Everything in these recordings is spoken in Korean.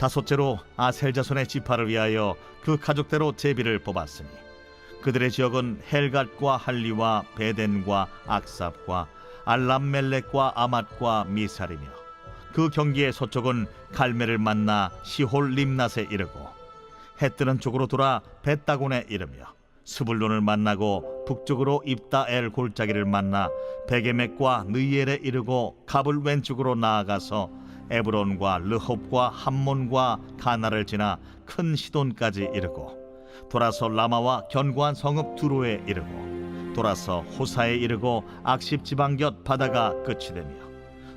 다섯째로 아셀 자손의 지파를 위하여 그 가족대로 제비를 뽑았으니 그들의 지역은 헬갓과 할리와 베덴과 악삽과 알람멜렉과 아맛과 미살이며 그 경기의 서쪽은 갈멜을 만나 시홀 림낫에 이르고 해 뜨는 쪽으로 돌아 벳다곤에 이르며 스불론을 만나고 북쪽으로 입다엘 골짜기를 만나 베게멕과 느이엘에 이르고 갑을 왼쪽으로 나아가서 에브론과 르홉과 함몬과 가나를 지나 큰 시돈까지 이르고 돌아서 라마와 견고한 성읍 두로에 이르고 돌아서 호사에 이르고 악십 지방 곁 바다가 끝이 되며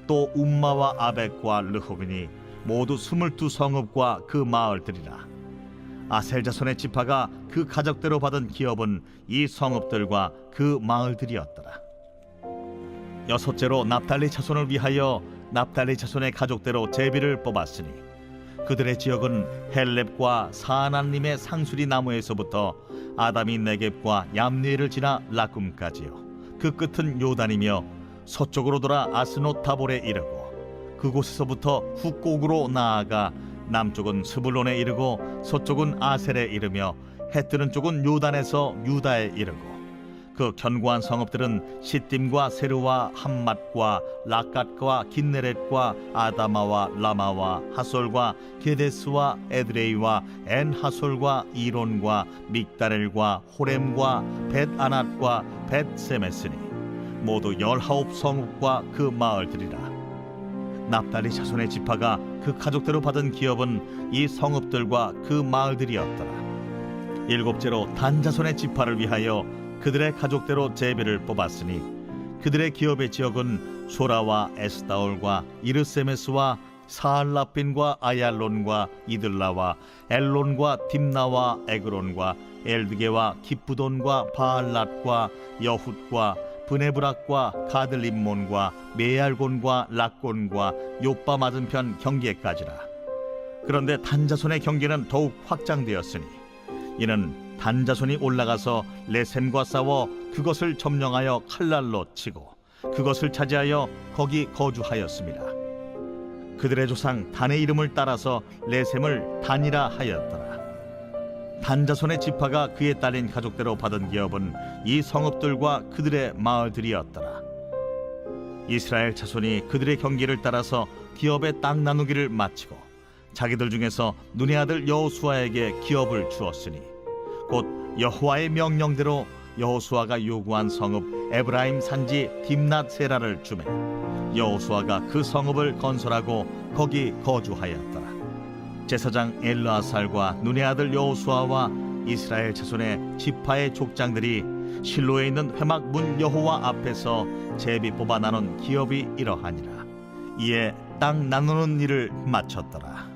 또 움마와 아벡과 르홉이니 모두 22성읍과 그 마을들이라. 아셀 자손의 지파가 그 가족대로 받은 기업은 이 성읍들과 그 마을들이었더라. 여섯째로 납달리 자손을 위하여 납달리 자손의 가족대로 제비를 뽑았으니 그들의 지역은 헬렙과 사아난림의 상수리 나무에서부터 아담이 네겝과 얌니엘을 지나 라쿰까지요. 그 끝은 요단이며 서쪽으로 돌아 아스노 타볼에 이르고 그곳에서부터 훅곡으로 나아가 남쪽은 스불론에 이르고 서쪽은 아셀에 이르며 해 뜨는 쪽은 요단에서 유다에 이르고 그 견고한 성읍들은 시딤과 세르와 함맛과 라갓과 긴네렛과 아다마와 라마와 하솔과 게데스와 에드레이와 엔하솔과 이론과 믹다렐과 호렘과 벳아낫과 벳세메스니 모두 19성읍과 그 마을들이라. 납달리 자손의 지파가 그 가족대로 받은 기업은 이 성읍들과 그 마을들이었더라. 일곱째로 단 자손의 지파를 위하여 그들의 가족대로 제비를 뽑았으니 그들의 기업의 지역은 소라와 에스다올과 이르세메스와 사알라핀과 아얄론과 이들라와 엘론과 딥나와 에그론과 엘드게와 기쁘돈과 바알랏과 여훗과 브네브락과 가들림몬과 메알곤과 락곤과 요빠 맞은편 경계까지라. 그런데 단자손의 경계는 더욱 확장되었으니 이는 단자손이 올라가서 레셈과 싸워 그것을 점령하여 칼날로 치고 그것을 차지하여 거기 거주하였습니다. 그들의 조상 단의 이름을 따라서 레셈을 단이라 하였더라. 단자손의 지파가 그에 딸린 가족대로 받은 기업은 이 성읍들과 그들의 마을들이었더라. 이스라엘 자손이 그들의 경계를 따라서 기업의 땅 나누기를 마치고 자기들 중에서 눈의 아들 여호수아에게 기업을 주었으니 곧 여호와의 명령대로 여호수아가 요구한 성읍 에브라임 산지 딥낫 세라를 주매 여호수아가 그 성읍을 건설하고 거기 거주하였더라. 제사장 엘르아살과 눈의 아들 여호수아와 이스라엘 자손의 지파의 족장들이 실로에 있는 회막 문 여호와 앞에서 제비 뽑아 나눈 기업이 이러하니라. 이에 땅 나누는 일을 마쳤더라.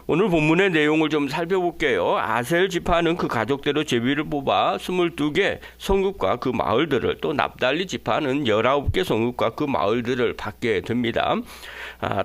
오늘 본문의 내용을 좀 살펴볼게요. 아셀 지파는 그 가족대로 제비를 뽑아 22개 성읍과 그 마을들을, 또 납달리 지파는 19개 성읍과 그 마을들을 받게 됩니다.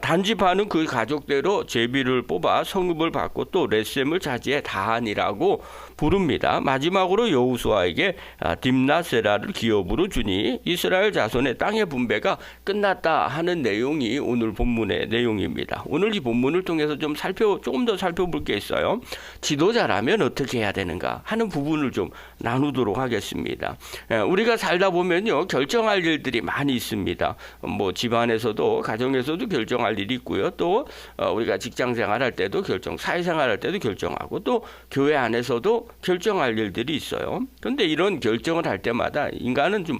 단 지파는 그 가족대로 제비를 뽑아 성읍을 받고 또 레셈을 차지해 다한이라고 부릅니다. 마지막으로 여호수아에게 딥낫세라를 기업으로 주니 이스라엘 자손의 땅의 분배가 끝났다 하는 내용이 오늘 본문의 내용입니다. 오늘 이 본문을 통해서 조금 더 살펴볼 게 있어요. 지도자라면 어떻게 해야 되는가 하는 부분을 좀 나누도록 하겠습니다. 우리가 살다 보면요, 결정할 일들이 많이 있습니다. 뭐 집안에서도, 가정에서도 결정할 일이 있고요. 또 우리가 직장 생활할 때도 사회생활할 때도 결정하고, 또 교회 안에서도 결정할 일들이 있어요. 그런데 이런 결정을 할 때마다 인간은 좀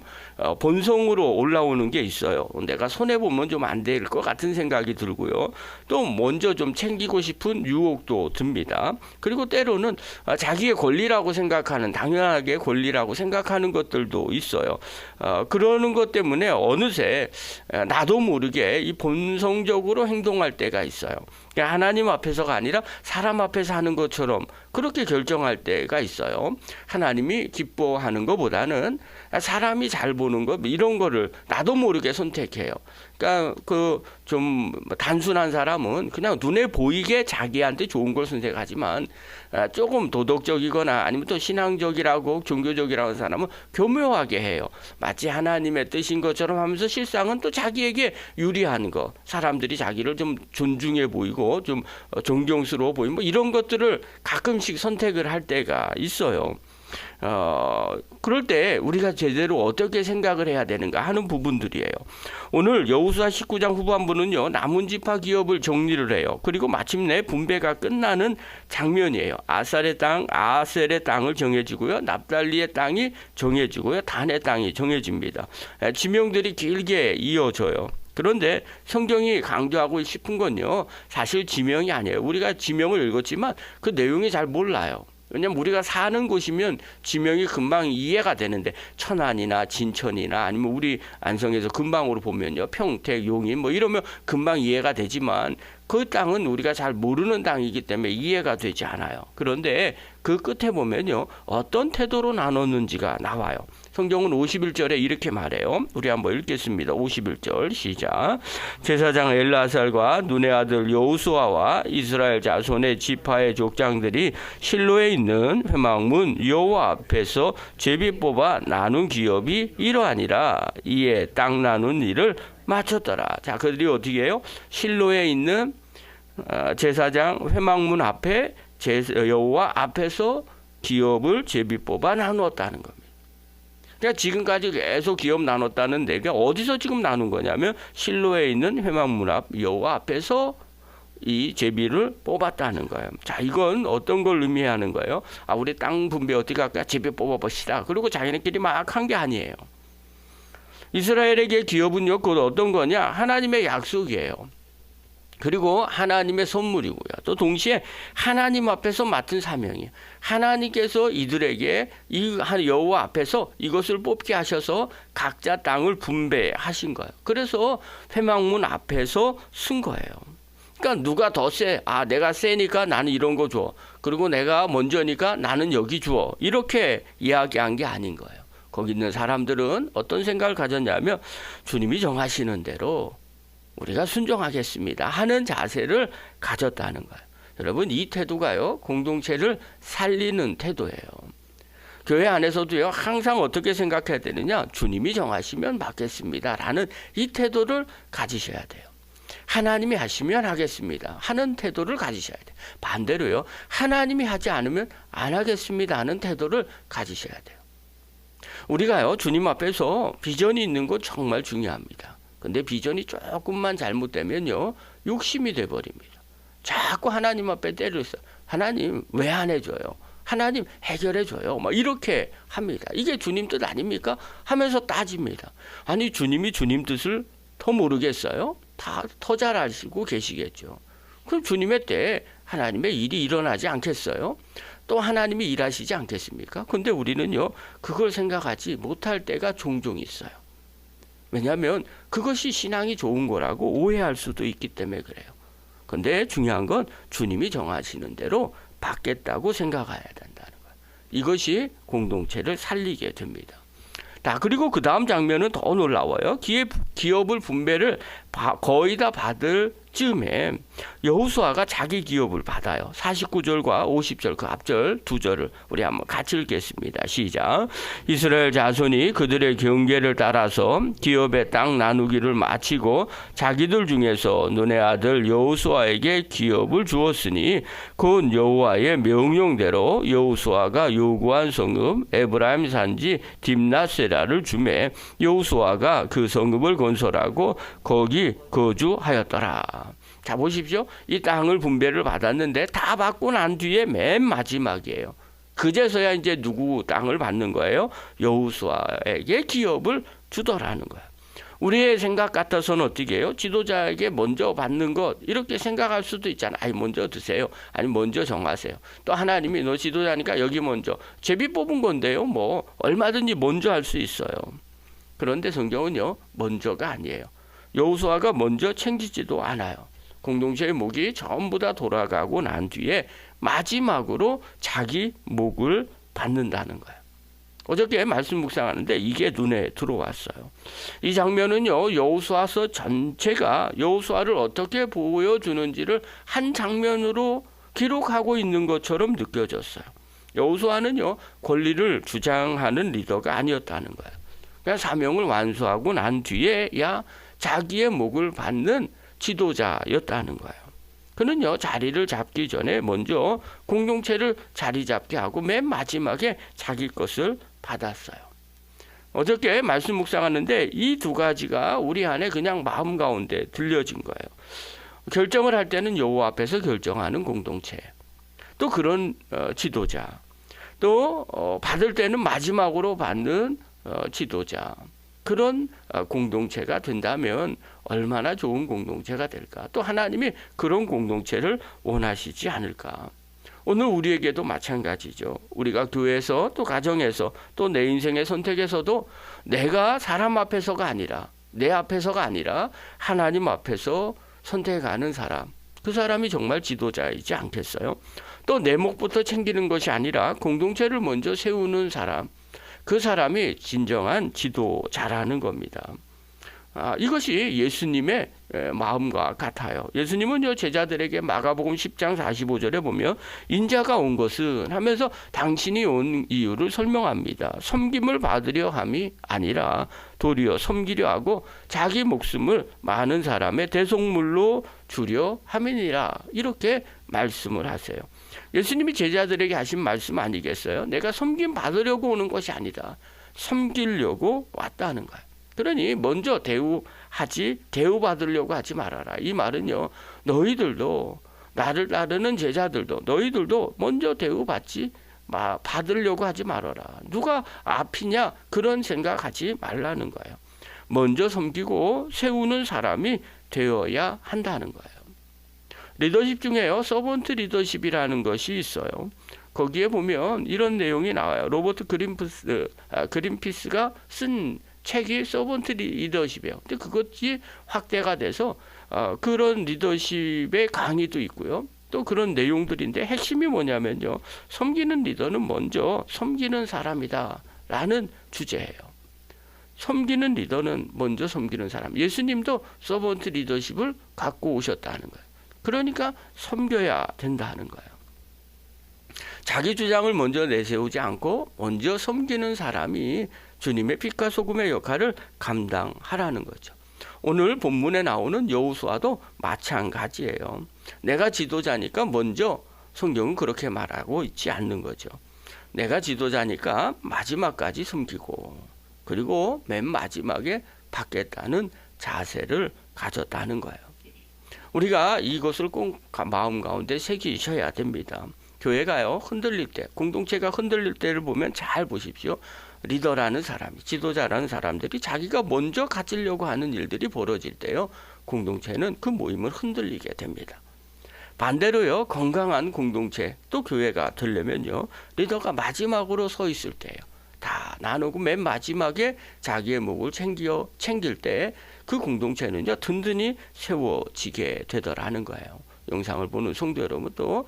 본성으로 올라오는 게 있어요. 내가 손해보면 좀 안 될 것 같은 생각이 들고요. 또 먼저 좀 챙기고 싶은 유혹도 듭니다. 그리고 때로는 자기의 권리라고 생각하는, 당연하게 권리라고 생각하는 것들도 있어요. 그러는 것 때문에 어느새 나도 모르게 이 본성적으로 행동할 때가 있어요. 하나님 앞에서가 아니라 사람 앞에서 하는 것처럼 그렇게 결정할 때가 있어요. 하나님이 기뻐하는 것보다는 사람이 잘 보는 것, 이런 거를 나도 모르게 선택해요. 그러니까 그 좀 단순한 사람은 그냥 눈에 보이게 자기한테 좋은 걸 선택하지만 조금 도덕적이거나 아니면 또 신앙적이라고 종교적이라고 하는 사람은 교묘하게 해요. 마치 하나님의 뜻인 것처럼 하면서 실상은 또 자기에게 유리한 거, 사람들이 자기를 좀 존중해 보이고 좀 존경스러워 보이고 뭐 이런 것들을 가끔씩 선택을 할 때가 있어요. 그럴 때 우리가 제대로 어떻게 생각을 해야 되는가 하는 부분들이에요. 오늘 여호수아 19장 후반부는요, 남은 지파 기업을 정리를 해요. 그리고 마침내 분배가 끝나는 장면이에요. 아셀의 땅을 정해지고요, 납달리의 땅이 정해지고요, 단의 땅이 정해집니다. 지명들이 길게 이어져요. 그런데 성경이 강조하고 싶은 건요, 사실 지명이 아니에요. 우리가 지명을 읽었지만 그 내용이 잘 몰라요. 왜냐면 우리가 사는 곳이면 지명이 금방 이해가 되는데, 천안이나 진천이나 아니면 우리 안성에서 근방으로 보면요, 평택, 용인 뭐 이러면 금방 이해가 되지만 그 땅은 우리가 잘 모르는 땅이기 때문에 이해가 되지 않아요. 그런데 그 끝에 보면요, 어떤 태도로 나눴는지가 나와요. 성경은 51절에 이렇게 말해요. 우리 한번 읽겠습니다. 51절 시작. 제사장 엘라살과 눈의 아들 여호수아와 이스라엘 자손의 지파의 족장들이 실로에 있는 회막문 여호와 앞에서 제비 뽑아 나눈 기업이 이러하니라. 이에 땅 나눈 일을 마쳤더라. 자, 그들이 어떻게 해요? 실로에 있는 제사장 회막문 앞에 여호와 앞에서 기업을 제비 뽑아 나누었다는 겁니다. 그러니까 지금까지 계속 기업 나눴다는 데가 어디서 지금 나눈 거냐면 실로에 있는 회막문 앞 여호와 앞에서 이 제비를 뽑았다는 거예요. 자, 이건 어떤 걸 의미하는 거예요? 우리 땅 분배 어떻게 할까? 제비 뽑아봅시다. 그리고 자기네끼리 막 한 게 아니에요. 이스라엘에게 기업은요, 곧 어떤 거냐? 하나님의 약속이에요. 그리고 하나님의 선물이고요. 또 동시에 하나님 앞에서 맡은 사명이에요. 하나님께서 이들에게 이 여호와 앞에서 이것을 뽑게 하셔서 각자 땅을 분배하신 거예요. 그래서 회막문 앞에서 쓴 거예요. 그러니까 누가 더 세? 내가 세니까 나는 이런 거 줘. 그리고 내가 먼저니까 나는 여기 줘. 이렇게 이야기한 게 아닌 거예요. 거기 있는 사람들은 어떤 생각을 가졌냐면, 주님이 정하시는 대로 우리가 순종하겠습니다 하는 자세를 가졌다는 거예요. 여러분, 이 태도가요, 공동체를 살리는 태도예요. 교회 안에서도요, 항상 어떻게 생각해야 되느냐? 주님이 정하시면 받겠습니다 라는 이 태도를 가지셔야 돼요. 하나님이 하시면 하겠습니다 하는 태도를 가지셔야 돼요. 반대로요, 하나님이 하지 않으면 안 하겠습니다 하는 태도를 가지셔야 돼요. 우리가요, 주님 앞에서 비전이 있는 것 정말 중요합니다. 근데 비전이 조금만 잘못되면요, 욕심이 돼버립니다. 자꾸 하나님 앞에 때를 써. 하나님 왜 안 해줘요? 하나님 해결해줘요. 막 이렇게 합니다. 이게 주님 뜻 아닙니까? 하면서 따집니다. 아니, 주님이 주님 뜻을 더 모르겠어요? 더 잘 아시고 계시겠죠. 그럼 주님의 때 하나님의 일이 일어나지 않겠어요? 또 하나님이 일하시지 않겠습니까? 근데 우리는요, 그걸 생각하지 못할 때가 종종 있어요. 왜냐하면 그것이 신앙이 좋은 거라고 오해할 수도 있기 때문에 그래요. 근데 중요한 건 주님이 정하시는 대로 받겠다고 생각해야 된다는 거예요. 이것이 공동체를 살리게 됩니다. 그리고 그 다음 장면은 더 놀라워요. 기업을 분배를 거의 다 받을 즈음에 여호수아가 자기 기업을 받아요. 49절과 50절 그 앞절 두 절을 우리 한번 같이 읽겠습니다. 시작. 이스라엘 자손이 그들의 경계를 따라서 기업의 땅 나누기를 마치고 자기들 중에서 눈의 아들 여호수아에게 기업을 주었으니 곧 여호와의 명령대로 여호수아가 요구한 성읍 에브라임 산지 딥낫세라를 주매 여호수아가 그 성읍을 건설하고 거기 거주하였더라. 자, 보십시오. 이 땅을 분배를 받았는데 다 받고 난 뒤에 맨 마지막이에요. 그제서야 이제 누구 땅을 받는 거예요? 여호수아에게 기업을 주더라는 거예요. 우리의 생각 같아서는 어떻게 해요? 지도자에게 먼저 받는 것 이렇게 생각할 수도 있잖아요. 먼저 드세요. 아니 먼저 정하세요. 또 하나님이 너 지도자니까 여기 먼저. 제비 뽑은 건데요. 뭐 얼마든지 먼저 할 수 있어요. 그런데 성경은요, 먼저가 아니에요. 여호수아가 먼저 챙기지도 않아요. 공동체의 목이 전부 다 돌아가고 난 뒤에 마지막으로 자기 목을 받는다는 거예요. 어저께 말씀 묵상하는데 이게 눈에 들어왔어요. 이 장면은요, 여호수아서 전체가 여호수아를 어떻게 보여주는지를 한 장면으로 기록하고 있는 것처럼 느껴졌어요. 여호수아는요, 권리를 주장하는 리더가 아니었다는 거예요. 그냥 사명을 완수하고 난 뒤에야 자기의 목을 받는 지도자였다는 거예요. 그는요, 자리를 잡기 전에 먼저 공동체를 자리 잡게 하고 맨 마지막에 자기 것을 받았어요. 어저께 말씀 묵상하는데 이 두 가지가 우리 안에 그냥 마음 가운데 들려진 거예요. 결정을 할 때는 여호와 앞에서 결정하는 공동체, 또 그런 지도자, 또 받을 때는 마지막으로 받는 지도자, 그런 공동체가 된다면 얼마나 좋은 공동체가 될까. 또 하나님이 그런 공동체를 원하시지 않을까. 오늘 우리에게도 마찬가지죠. 우리가 교회에서 또 가정에서 또 내 인생의 선택에서도 내가 사람 앞에서가 아니라 내 앞에서가 아니라 하나님 앞에서 선택하는 사람, 그 사람이 정말 지도자이지 않겠어요? 또 내 목부터 챙기는 것이 아니라 공동체를 먼저 세우는 사람, 그 사람이 진정한 지도자라는 겁니다. 이것이 예수님의 마음과 같아요. 예수님은요, 제자들에게 마가복음 10장 45절에 보면 인자가 온 것은 하면서 당신이 온 이유를 설명합니다. 섬김을 받으려 함이 아니라 도리어 섬기려 하고 자기 목숨을 많은 사람의 대속물로 주려 함이니라. 이렇게 말씀을 하세요. 예수님이 제자들에게 하신 말씀 아니겠어요? 내가 섬김 받으려고 오는 것이 아니다. 섬기려고 왔다는 거예요. 그러니 먼저 대우받으려고 하지 말아라. 이 말은요, 너희들도, 나를 따르는 제자들도, 너희들도 먼저 받으려고 하지 말아라. 누가 앞이냐, 그런 생각하지 말라는 거예요. 먼저 섬기고 세우는 사람이 되어야 한다는 거예요. 리더십 중에요, 서번트 리더십이라는 것이 있어요. 거기에 보면 이런 내용이 나와요. 로버트 그린피스가 쓴 책이 서번트 리더십이에요. 근데 그것이 확대가 돼서 그런 리더십의 강의도 있고요. 또 그런 내용들인데 핵심이 뭐냐면요, 섬기는 리더는 먼저 섬기는 사람이다라는 주제예요. 섬기는 리더는 먼저 섬기는 사람. 예수님도 서번트 리더십을 갖고 오셨다는 거예요. 그러니까 섬겨야 된다는 거예요. 자기 주장을 먼저 내세우지 않고 먼저 섬기는 사람이 주님의 빛과 소금의 역할을 감당하라는 거죠. 오늘 본문에 나오는 여호수아도 마찬가지예요. 내가 지도자니까 먼저, 성경은 그렇게 말하고 있지 않는 거죠. 내가 지도자니까 마지막까지 섬기고, 그리고 맨 마지막에 받겠다는 자세를 가졌다는 거예요. 우리가 이것을 꼭 마음 가운데 새기셔야 됩니다. 교회가요, 흔들릴 때, 공동체가 흔들릴 때를 보면 잘 보십시오. 리더라는 사람이, 지도자라는 사람들이 자기가 먼저 가지려고 하는 일들이 벌어질 때요, 공동체는 그 모임을 흔들리게 됩니다. 반대로요, 건강한 공동체, 또 교회가 되려면요, 리더가 마지막으로 서 있을 때요, 다 나누고 맨 마지막에 자기의 목을 챙길 때 그 공동체는요, 든든히 세워지게 되더라는 거예요. 영상을 보는 성도 여러분, 또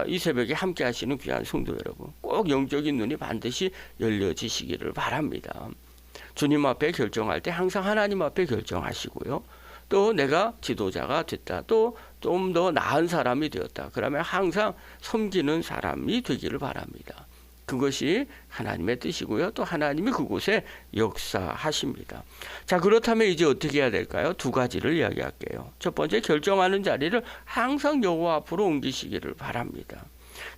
이 새벽에 함께 하시는 귀한 성도 여러분, 꼭 영적인 눈이 반드시 열려지시기를 바랍니다. 주님 앞에 결정할 때 항상 하나님 앞에 결정하시고요. 또 내가 지도자가 됐다, 또 좀 더 나은 사람이 되었다, 그러면 항상 섬기는 사람이 되기를 바랍니다. 그것이 하나님의 뜻이고요. 또 하나님이 그곳에 역사하십니다. 자, 그렇다면 이제 어떻게 해야 될까요? 두 가지를 이야기할게요. 첫 번째, 결정하는 자리를 항상 여호와 앞으로 옮기시기를 바랍니다.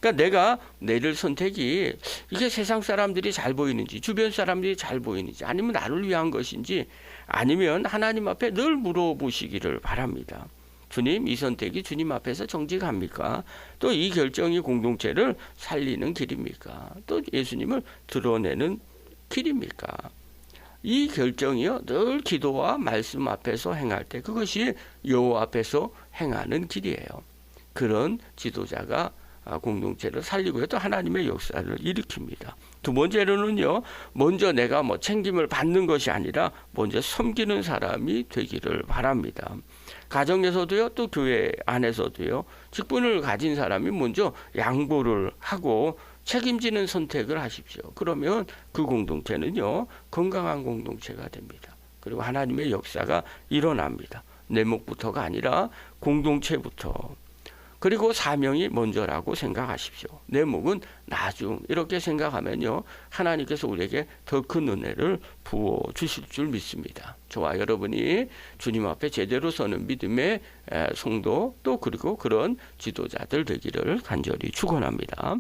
그러니까 내가 내릴 선택이 이게 세상 사람들이 잘 보이는지, 주변 사람들이 잘 보이는지, 아니면 나를 위한 것인지, 아니면 하나님 앞에 늘 물어보시기를 바랍니다. 주님, 이 선택이 주님 앞에서 정직합니까? 또 이 결정이 공동체를 살리는 길입니까? 또 예수님을 드러내는 길입니까? 이 결정이요, 늘 기도와 말씀 앞에서 행할 때 그것이 여호와 앞에서 행하는 길이에요. 그런 지도자가 공동체를 살리고요, 또 하나님의 역사를 일으킵니다. 두 번째로는요, 먼저 내가 챙김을 받는 것이 아니라 먼저 섬기는 사람이 되기를 바랍니다. 가정에서도요, 또 교회 안에서도요, 직분을 가진 사람이 먼저 양보를 하고 책임지는 선택을 하십시오. 그러면 그 공동체는요, 건강한 공동체가 됩니다. 그리고 하나님의 역사가 일어납니다. 내목부터가 아니라 공동체부터. 그리고 사명이 먼저라고 생각하십시오. 내목은 나중. 이렇게 생각하면요, 하나님께서 우리에게 더 큰 은혜를 부어 주실 줄 믿습니다. 저와 여러분이 주님 앞에 제대로 서는 믿음의 성도, 또 그리고 그런 지도자들 되기를 간절히 축원합니다.